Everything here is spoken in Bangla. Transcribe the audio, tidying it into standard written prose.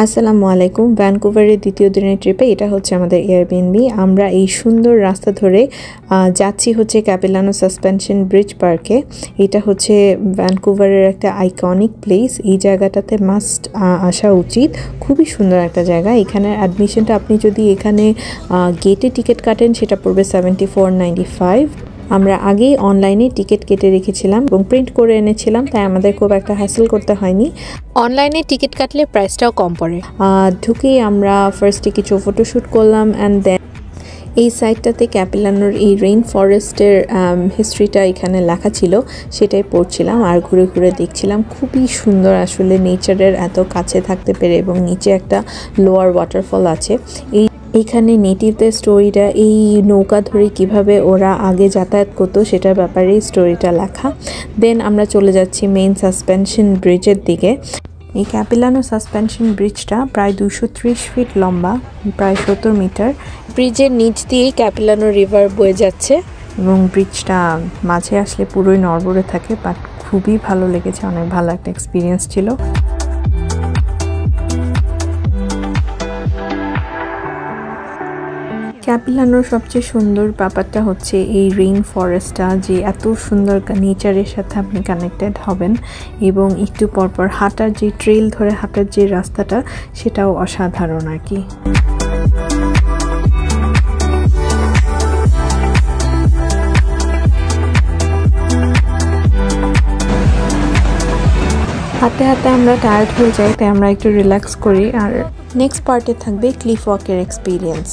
আসসালামু আলাইকুম। ভ্যানকুভারের দ্বিতীয় দিনের ট্রিপে এটা হচ্ছে আমাদের এয়ারবিএনবি। আমরা এই সুন্দর রাস্তা ধরে যাচ্ছি হচ্ছে ক্যাপিলানো সাসপেনশন ব্রিজ পার্কে। এটা হচ্ছে ভ্যানকুভারের একটা আইকনিক প্লেস। এই জায়গাটাতে মাস্ট আসা উচিত। খুবই সুন্দর একটা জায়গা। এখানে অ্যাডমিশনটা আপনি যদি এখানে গেটে টিকিট কাটেন সেটা পড়বে $74.95। আমরা আগেই অনলাইনে টিকিট কেটে রেখেছিলাম এবং প্রিন্ট করে এনেছিলাম, তাই আমাদের খুব একটা হ্যাসেল করতে হয়নি। অনলাইনে টিকিট কাটলে প্রাইসটাও কম পড়ে। ঢুকেই আমরা ফার্স্টে কিছু ফটোশ্যুট করলাম অ্যান্ড দেন এই সাইডটাতে ক্যাপিলানোর এই রেইন ফরেস্টের হিস্ট্রিটা এখানে লেখা ছিল, সেটাই পড়ছিলাম আর ঘুরে ঘুরে দেখছিলাম। খুবই সুন্দর আসলে নেচারের এত কাছে থাকতে পেরে, এবং নিচে একটা লোয়ার ওয়াটারফল আছে। এইখানে নেটিভদের স্টোরিটা, এই নৌকা ধরে কিভাবে ওরা আগে যাতায়াত করতো সেটার ব্যাপারেই স্টোরিটা লেখা। দেন আমরা চলে যাচ্ছি মেইন সাসপেনশন ব্রিজের দিকে। এই ক্যাপিলানো সাসপেনশন ব্রিজটা প্রায় 230 ফিট লম্বা, প্রায় 70 মিটার। ব্রিজের নিচ দিয়েই ক্যাপিলানো রিভার বয়ে যাচ্ছে এবং ব্রিজটা মাঝে আসলে পুরোই নড়বড়ে থাকে, বাট খুবই ভালো লেগেছে, অনেক ভালো একটা এক্সপিরিয়েন্স ছিল। ক্যাপিলানোর সবচেয়ে সুন্দর ব্যাপারটা হচ্ছে এই রেইন ফরেস্টটা, যে এত সুন্দর নেচারের সাথে আপনি কানেক্টেড হবেন, এবং একটু পরপর হাঁটার যে ট্রেল ধরে হাঁটার যে রাস্তাটা, সেটাও অসাধারণ আর কি। হাঁটতে হাঁটতে আমরা টায়ার্ড হয়ে যাই, তাই আমরা একটু রিল্যাক্স করি। আর নেক্সট পার্টে থাকবে ক্লিফ ওয়াকের এক্সপিরিয়েন্স।